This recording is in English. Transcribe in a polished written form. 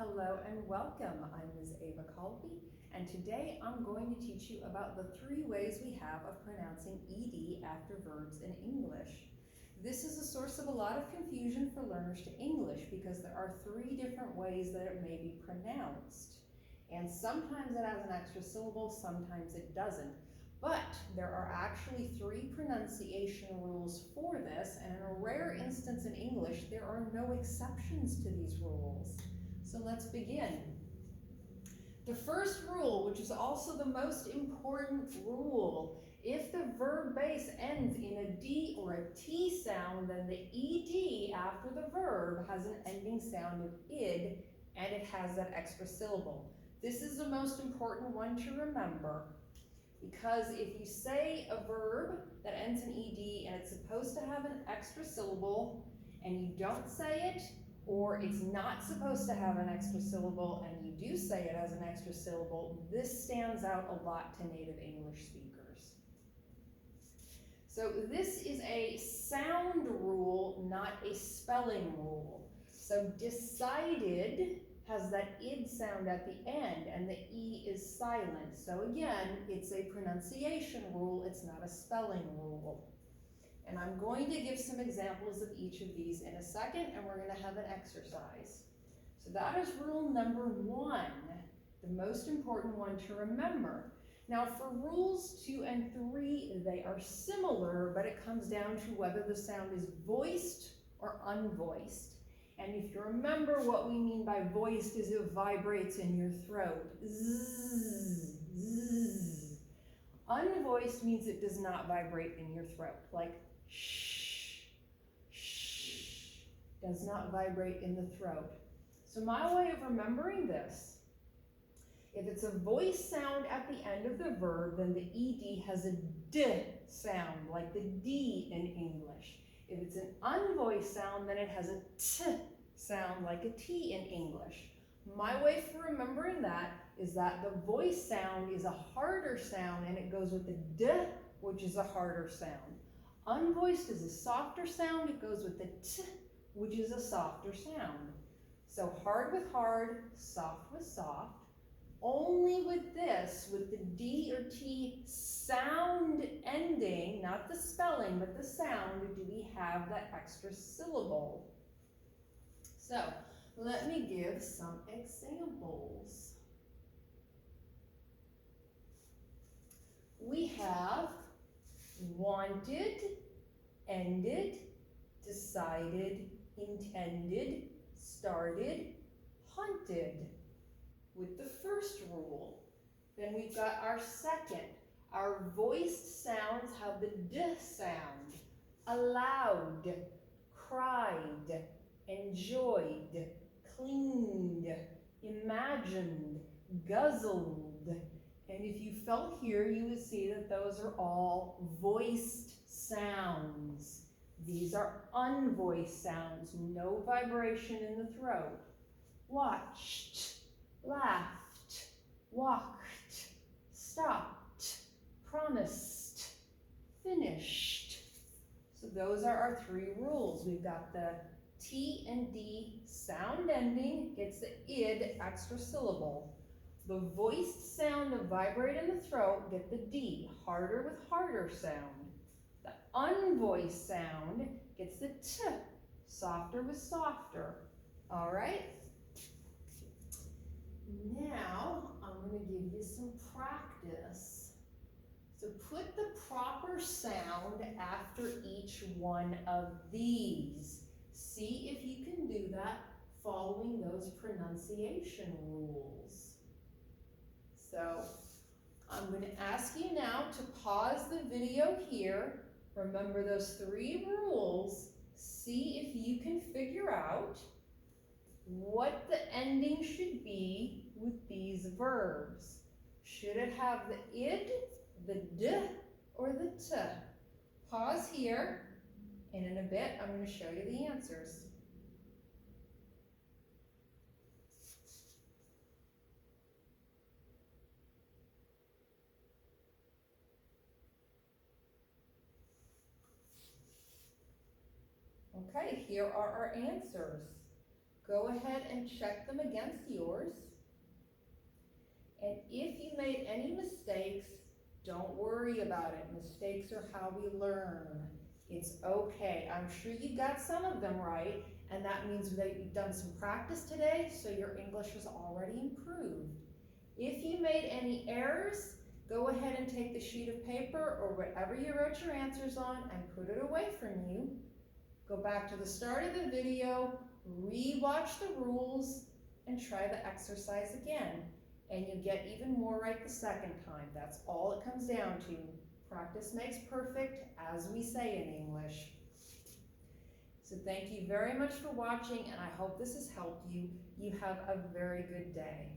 Hello and welcome. I'm Ms. Ava Collopy, and today I'm going to teach you about the three ways we have of pronouncing ed after verbs in English. This is a source of a lot of confusion for learners to English because there are three different ways that it may be pronounced. And sometimes it has an extra syllable, sometimes it doesn't. But there are actually three pronunciation rules for this, and in a rare instance in English, there are no exceptions to these rules. So let's begin. The first rule, which is also the most important rule, if the verb base ends in a D or a T sound, then the ED after the verb has an ending sound of id, and it has that extra syllable. This is the most important one to remember, because if you say a verb that ends in ed and it's supposed to have an extra syllable and you don't say it, or it's not supposed to have an extra syllable and you do say it as an extra syllable, this stands out a lot to native English speakers. So this is a sound rule, not a spelling rule. So decided has that id sound at the end, and the E is silent. So again, it's a pronunciation rule, it's not a spelling rule. And I'm going to give some examples of each of these in a second, and we're going to have an exercise. So that is rule number one, the most important one to remember. Now for rules 2 and 3, they are similar, but it comes down to whether the sound is voiced or unvoiced. And if you remember, what we mean by voiced is it vibrates in your throat. Zzz, zzz. Unvoiced means it does not vibrate in your throat, like shh, shh, does not vibrate in the throat. So my way of remembering this, if it's a voice sound at the end of the verb, then the ed has a d sound, like the D in English. If it's an unvoiced sound, then it has a t sound like a T in English. My way for remembering that is that the voice sound is a harder sound and it goes with the D, which is a harder sound. Unvoiced is a softer sound, it goes with the T, which is a softer sound. So hard with hard, soft with soft. Only with this, with the D or T sound ending, not the spelling, but the sound, do we have that extra syllable. So let me give some examples. We have wanted, ended, decided, intended, started, haunted. With the first rule, then we've got our second. Our voiced sounds have the D sound. Allowed, cried, enjoyed, cleaned, imagined, guzzled. And if you felt here, you would see that those are all voiced sounds. These are unvoiced sounds, no vibration in the throat. Watched, laughed, walked, stopped, promised, finished. So those are our three rules. We've got the T and D sound ending gets the id extra syllable. The voiced sound of vibrate in the throat get the D, harder with harder sound. The unvoiced sound gets the T, softer with softer. All right? Now, I'm going to give you some practice. So put the proper sound after each one of these. See if you can do that following those pronunciation rules. So, I'm going to ask you now to pause the video here. Remember those three rules. See if you can figure out what the ending should be with these verbs. Should it have the id, the d, or the t? Pause here, and in a bit I'm going to show you the answers. Okay, here are our answers. Go ahead and check them against yours. And if you made any mistakes, don't worry about it. Mistakes are how we learn. It's okay. I'm sure you got some of them right, and that means that you've done some practice today, so your English is already improved. If you made any errors, go ahead and take the sheet of paper or whatever you wrote your answers on and put it away from you. Go back to the start of the video, re-watch the rules, and try the exercise again. And you get even more right the second time. That's all it comes down to. Practice makes perfect, as we say in English. So thank you very much for watching, and I hope this has helped you. You have a very good day.